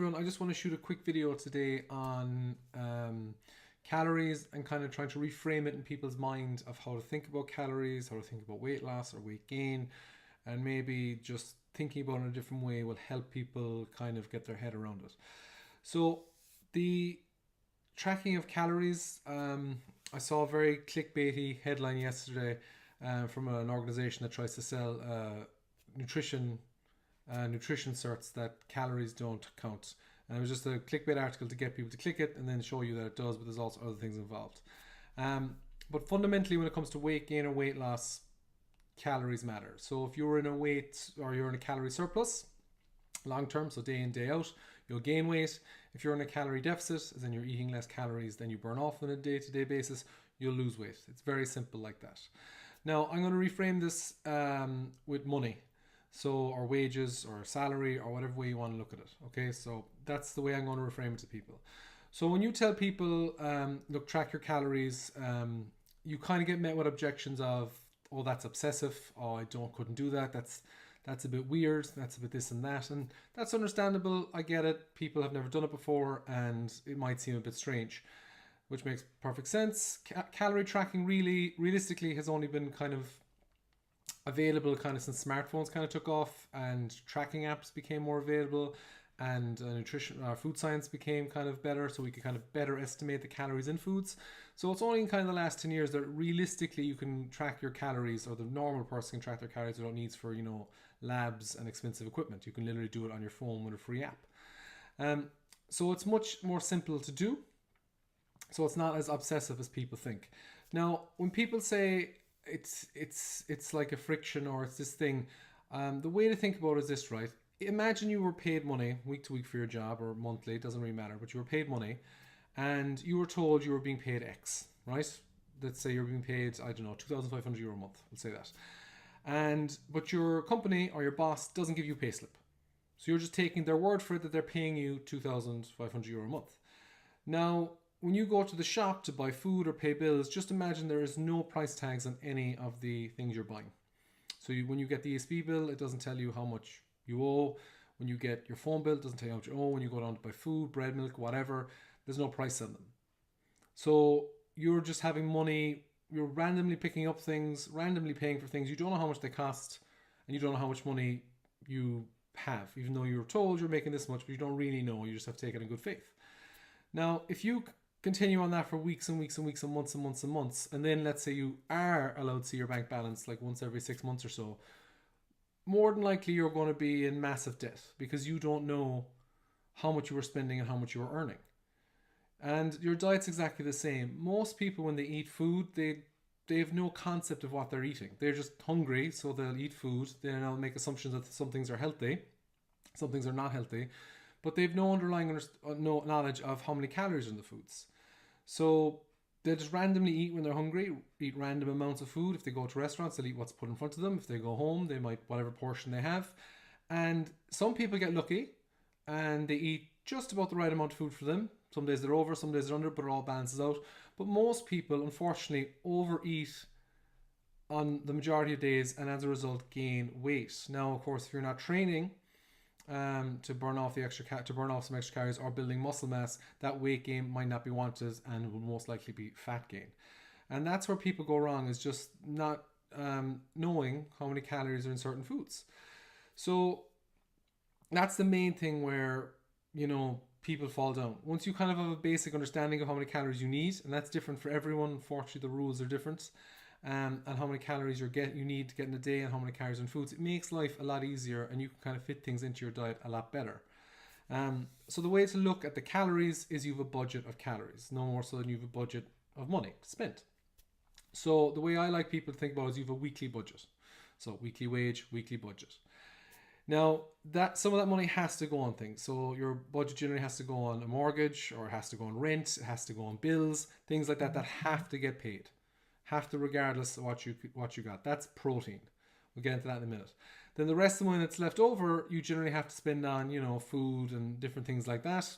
everyone, I just want to shoot a quick video today on calories and kind of trying to reframe it in people's mind of how to think about calories, how to think about weight loss or weight gain, and maybe just thinking about it in a different way will help people kind of get their head around it. So the tracking of calories, I saw a very clickbaity headline yesterday from an organization that tries to sell nutrition certs that calories don't count. And it was just a clickbait article to get people to click it and then show you that it does, but there's also other things involved. But fundamentally, when it comes to weight gain or weight loss, calories matter. So if you're in a weight or you're in a calorie surplus, long term, so day in, day out, you'll gain weight. If you're in a calorie deficit, as in you're eating less calories than you burn off on a day-to-day basis, you'll lose weight. It's very simple like that. Now, I'm going to reframe this with money. So, or wages, or salary, or whatever way you want to look at it. Okay, so that's the way I'm going to reframe it to people. So when you tell people, look, track your calories, you kind of get met with objections of, oh, that's obsessive. Oh, couldn't do that. That's a bit weird. That's a bit this and that, and that's understandable. I get it. People have never done it before, and it might seem a bit strange, which makes perfect sense. Calorie tracking realistically has only been kind of available kind of since smartphones kind of took off and tracking apps became more available, and food science became kind of better, so we could kind of better estimate the calories in foods. So it's only in kind of the last 10 years that realistically you can track your calories, or the normal person can track their calories without needs for labs and expensive equipment. You can literally do it on your phone with a free app. So it's much more simple to do, so it's not as obsessive as people think. Now, when people say it's like a friction or it's this thing, the way to think about it is this, right? Imagine you were paid money week to week for your job, or monthly, it doesn't really matter, but you were paid money and you were told you were being paid X, right? Let's say you're being paid, I don't know, €2,500 a month, let's say that. But your company or your boss doesn't give you a pay slip. So you're just taking their word for it that they're paying you €2,500 a month. Now, when you go to the shop to buy food or pay bills, just imagine there is no price tags on any of the things you're buying. So when you get the ESB bill, it doesn't tell you how much you owe. When you get your phone bill, it doesn't tell you how much you owe. When you go down to buy food, bread, milk, whatever, there's no price on them. So you're just having money, you're randomly picking up things, randomly paying for things. You don't know how much they cost, and you don't know how much money you have, even though you're told you're making this much, but you don't really know. You just have to take it in good faith. Now, if you continue on that for weeks and weeks and weeks and months and months and months, and then let's say you are allowed to see your bank balance like once every 6 months or so, more than likely you're going to be in massive debt because you don't know how much you were spending and how much you were earning. And your diet's exactly the same. Most people, when they eat food, they have no concept of what they're eating. They're just hungry, so they'll eat food. Then they'll make assumptions that some things are healthy, some things are not healthy, but they have no underlying no knowledge of how many calories are in the foods. So they just randomly eat when they're hungry, eat random amounts of food. If they go to restaurants, they'll eat what's put in front of them. If they go home, they might whatever portion they have. And some people get lucky and they eat just about the right amount of food for them. Some days they're over, some days they're under, but it all balances out. But most people, unfortunately, overeat on the majority of days and as a result gain weight. Now, of course, if you're not training to burn off some extra calories or building muscle mass, that weight gain might not be wanted and will most likely be fat gain. And that's where people go wrong, is just not knowing how many calories are in certain foods. So that's the main thing where people fall down. Once you kind of have a basic understanding of how many calories you need, and that's different for everyone, unfortunately the rules are different, and how many calories you need to get in a day and how many calories in foods, it makes life a lot easier and you can kind of fit things into your diet a lot better. So the way to look at the calories is you have a budget of calories, no more so than you have a budget of money spent. So the way I like people to think about it is you have a weekly budget. So weekly wage, weekly budget. Now, that some of that money has to go on things. So your budget generally has to go on a mortgage, or it has to go on rent, it has to go on bills, things like that have to get paid. Have to, regardless of what you got. That's protein. We'll get into that in a minute. Then the rest of the money that's left over, you generally have to spend on, food and different things like that.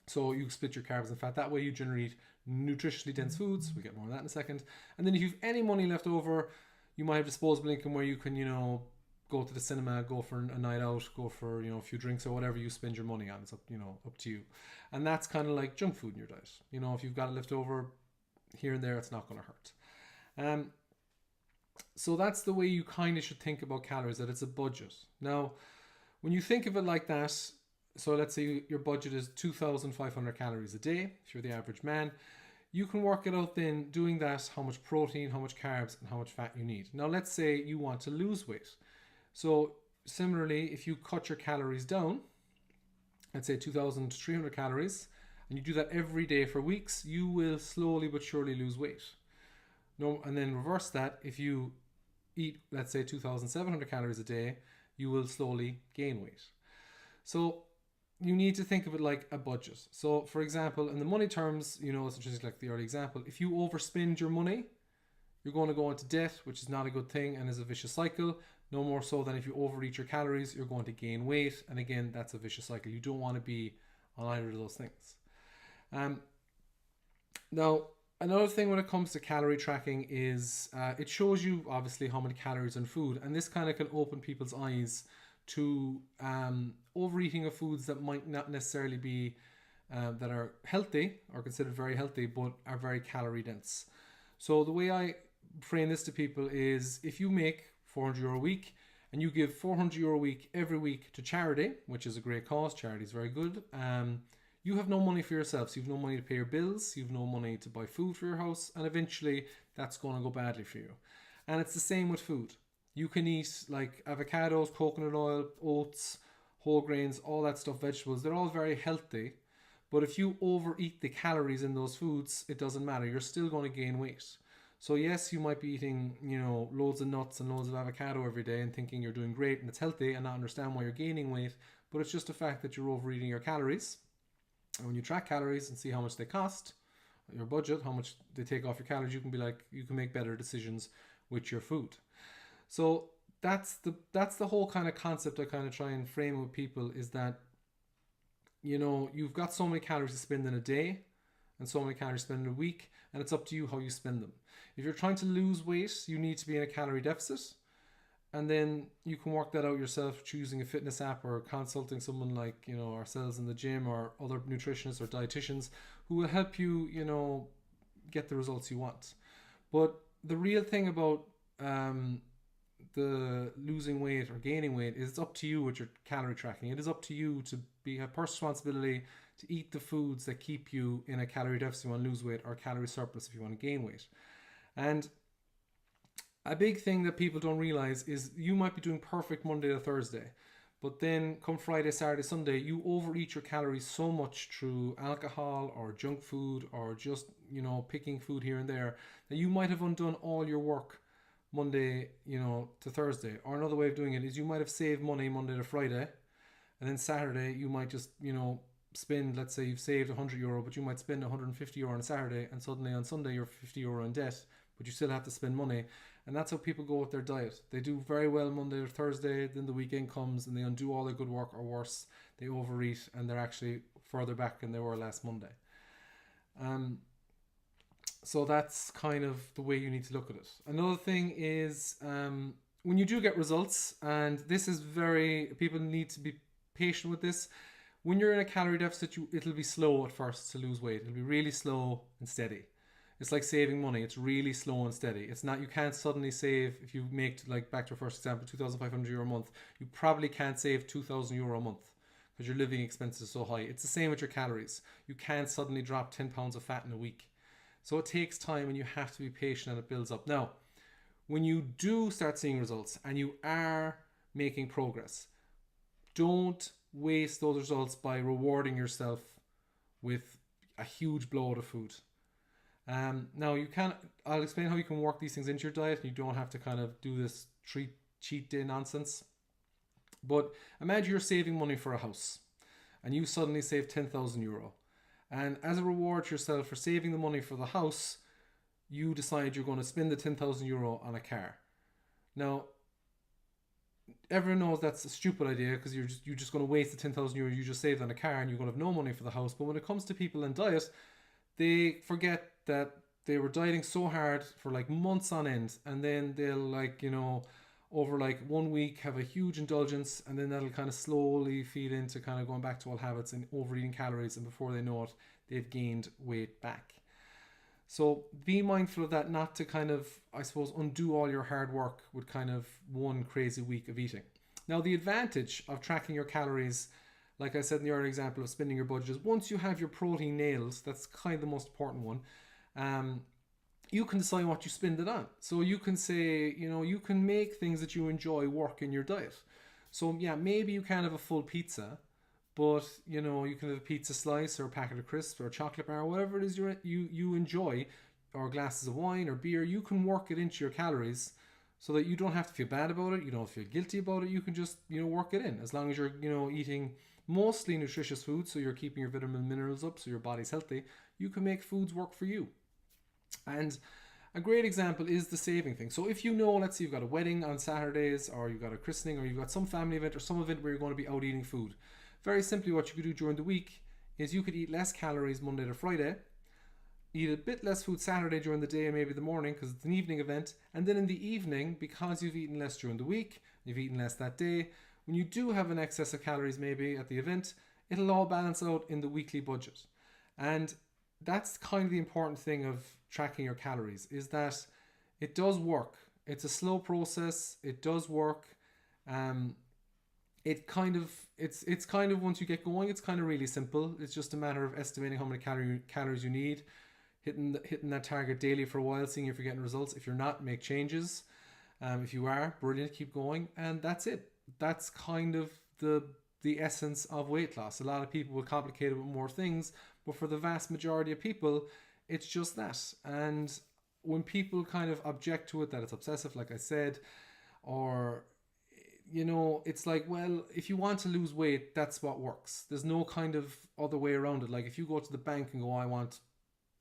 So you split your carbs and fat. That way you generate nutritionally dense foods. We'll get more on that in a second. And then if you have any money left over, you might have disposable income where you can, go to the cinema, go for a night out, go for, a few drinks or whatever you spend your money on. It's up, up to you. And that's kind of like junk food in your diet. If you've got it left over here and there, it's not going to hurt. So that's the way you kind of should think about calories, that it's a budget. Now, when you think of it like that, so let's say your budget is 2,500 calories a day, if you're the average man, you can work it out then doing that, how much protein, how much carbs, and how much fat you need. Now, let's say you want to lose weight. So similarly, if you cut your calories down, let's say 2,300 calories, and you do that every day for weeks, you will slowly but surely lose weight. No, and then reverse that, if you eat, let's say 2,700 calories a day, you will slowly gain weight. So you need to think of it like a budget. So for example, in the money terms, it's just like the early example, if you overspend your money, you're going to go into debt, which is not a good thing and is a vicious cycle. No more so than if you overeat your calories, you're going to gain weight. And again, that's a vicious cycle. You don't want to be on either of those things. Now, another thing when it comes to calorie tracking is it shows you obviously how many calories in food. And this kind of can open people's eyes to overeating of foods that might not necessarily be that are healthy or considered very healthy, but are very calorie dense. So the way I frame this to people is, if you make €400 a week and you give €400 a week every week to charity, which is a great cause, charity is very good, you have no money for yourself. So you've no money to pay your bills, you've no money to buy food for your house, and eventually that's going to go badly for you. And it's the same with food. You can eat like avocados, coconut oil, oats, whole grains, all that stuff, vegetables. They're all very healthy. But if you overeat the calories in those foods, it doesn't matter. You're still going to gain weight. So yes, you might be eating, loads of nuts and loads of avocado every day and thinking you're doing great and it's healthy and not understand why you're gaining weight. But it's just a fact that you're overeating your calories. And when you track calories and see how much they cost, your budget, how much they take off your calories, you can make better decisions with your food. So that's the whole kind of concept I kind of try and frame with people, is that, you've got so many calories to spend in a day and so many calories to spend in a week, and it's up to you how you spend them. If you're trying to lose weight, you need to be in a calorie deficit, and then you can work that out yourself choosing a fitness app or consulting someone like, ourselves in the gym or other nutritionists or dietitians who will help you, get the results you want. But the real thing about the losing weight or gaining weight is it's up to you with your calorie tracking. It is up to you to have personal responsibility to eat the foods that keep you in a calorie deficit if you want to lose weight, or calorie surplus if you want to gain weight. And a big thing that people don't realize is you might be doing perfect Monday to Thursday, but then come Friday, Saturday, Sunday, you overeat your calories so much through alcohol or junk food or just, picking food here and there, that you might have undone all your work Monday, to Thursday. Or another way of doing it is you might have saved money Monday to Friday, and then Saturday you might just, spend, let's say you've saved €100, but you might spend €150 on a Saturday, and suddenly on Sunday you're €50 in debt, but you still have to spend money. And that's how people go with their diet. They do very well Monday or Thursday, then the weekend comes and they undo all their good work, or worse, they overeat and they're actually further back than they were last Monday. So that's kind of the way you need to look at it. Another thing is when you do get results, and this is people need to be patient with this. When you're in a calorie deficit, it'll be slow at first to lose weight. It'll be really slow and steady. It's like saving money. It's really slow and steady. It's not, you can't suddenly save, if you make, like back to our first example, €2,500 a month, you probably can't save €2,000 a month because your living expenses are so high. It's the same with your calories. You can't suddenly drop 10 pounds of fat in a week. So it takes time and you have to be patient, and it builds up. Now, when you do start seeing results and you are making progress, don't waste those results by rewarding yourself with a huge bloat of food. Now I'll explain how you can work these things into your diet, and you don't have to kind of do this cheat day nonsense. But imagine you're saving money for a house and you suddenly save €10,000. And as a reward to yourself for saving the money for the house, you decide you're going to spend the €10,000 on a car. Now, everyone knows that's a stupid idea, because you're just going to waste the €10,000 you just saved on a car and you're going to have no money for the house. But when it comes to people in diet, they forget that they were dieting so hard for like months on end, and then they'll over like 1 week have a huge indulgence, and then that'll kind of slowly feed into kind of going back to old habits and overeating calories, and before they know it, they've gained weight back. So be mindful of that, not to kind of, I suppose, undo all your hard work with kind of one crazy week of eating. Now, the advantage of tracking your calories, like I said in the earlier example of spending your budget, is once you have your protein nailed, that's kind of the most important one, you can decide what you spend it on. So you can say, you can make things that you enjoy work in your diet. So yeah, maybe you can't have a full pizza, but you can have a pizza slice or a packet of crisps or a chocolate bar, whatever it is you enjoy, or glasses of wine or beer. You can work it into your calories so that you don't have to feel bad about it. You don't feel guilty about it. You can just work it in, as long as you're eating mostly nutritious food, so you're keeping your vitamin and minerals up, so your body's healthy. You can make foods work for you. And a great example is the saving thing. So if let's say you've got a wedding on Saturdays, or you've got a christening, or you've got some family event or some event where you're going to be out eating food, very simply what you could do during the week is you could eat less calories Monday to Friday, eat a bit less food Saturday during the day and maybe the morning because it's an evening event, and then in the evening, because you've eaten less during the week, you've eaten less that day, when you do have an excess of calories maybe at the event, it'll all balance out in the weekly budget. And that's kind of the important thing of tracking your calories, is that it does work. It's a slow process. It does work. It's kind of once you get going, it's kind of really simple. It's just a matter of estimating how many calories you need, hitting that target daily for a while, seeing if you're getting results. If you're not, make changes. If you are, brilliant, keep going, and that's it. That's kind of the essence of weight loss. A lot of people will complicate it with more things, but for the vast majority of people, it's just that. And when people kind of object to it, that it's obsessive, like I said, or it's like, well, if you want to lose weight, that's what works. There's no kind of other way around it. Like if you go to the bank and go, I want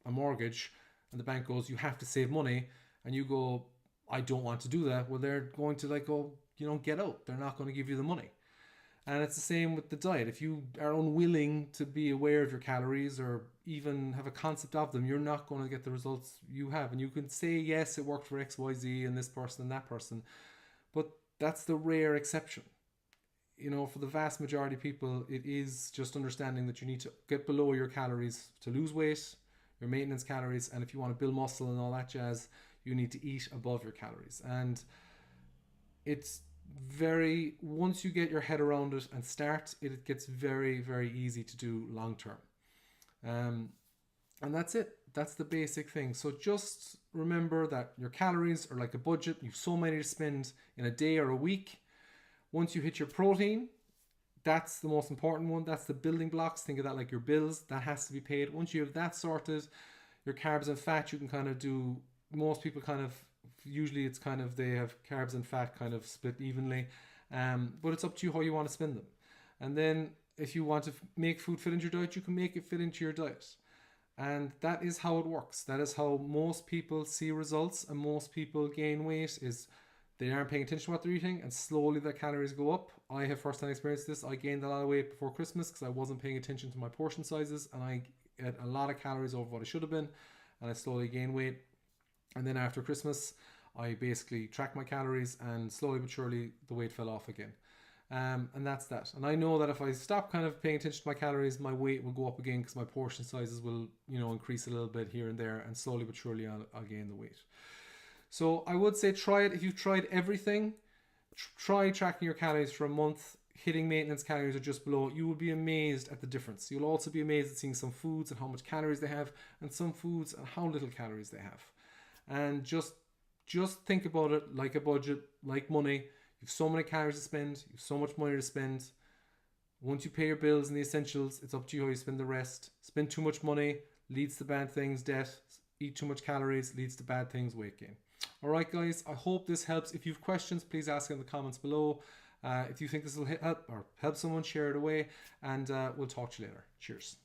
a mortgage, and the bank goes, you have to save money, and you go, I don't want to do that, well, they're going to like, go, get out. They're not going to give you the money. And it's the same with the diet. If you are unwilling to be aware of your calories or even have a concept of them, you're not going to get the results you have. And you can say, yes, it worked for XYZ and this person and that person, but that's the rare exception. For the vast majority of people, it is just understanding that you need to get below your calories to lose weight, your maintenance calories, and if you want to build muscle and all that jazz, you need to eat above your calories. And it's once you get your head around it and start, it gets very, very easy to do long term. And that's it. That's the basic thing. So just remember that your calories are like a budget. You've so many to spend in a day or a week. Once you hit your protein, that's the most important one. That's the building blocks. Think of that like your bills. That has to be paid. Once you have that sorted, your carbs and fat, you can kind of do, most people kind of, usually it's kind of, they have carbs and fat kind of split evenly. But it's up to you how you want to spend them. And then if you want to make food fit into your diet, you can make it fit into your diet. And that is how it works. That is how most people see results and most people gain weight, is they aren't paying attention to what they're eating, and slowly their calories go up. I have first-hand experienced this. I gained a lot of weight before Christmas because I wasn't paying attention to my portion sizes, and I ate a lot of calories over what I should have been, and I slowly gained weight. And then after Christmas, I basically tracked my calories, and slowly but surely the weight fell off again. And that's that. And I know that if I stop kind of paying attention to my calories, my weight will go up again because my portion sizes will, increase a little bit here and there, and slowly but surely I'll gain the weight. So I would say try it. If you've tried everything, try tracking your calories for a month, hitting maintenance calories or just below. You will be amazed at the difference. You'll also be amazed at seeing some foods and how much calories they have, and some foods and how little calories they have. And just think about it like a budget, like money. You've so many calories to spend. You've so much money to spend. Once you pay your bills and the essentials, it's up to you how you spend the rest. Spend too much money leads to bad things, debt. Eat too much calories leads to bad things, weight gain. All right, guys, I hope this helps. If you have questions, please ask in the comments below. If you think this will help someone, share it away, and we'll talk to you later. Cheers.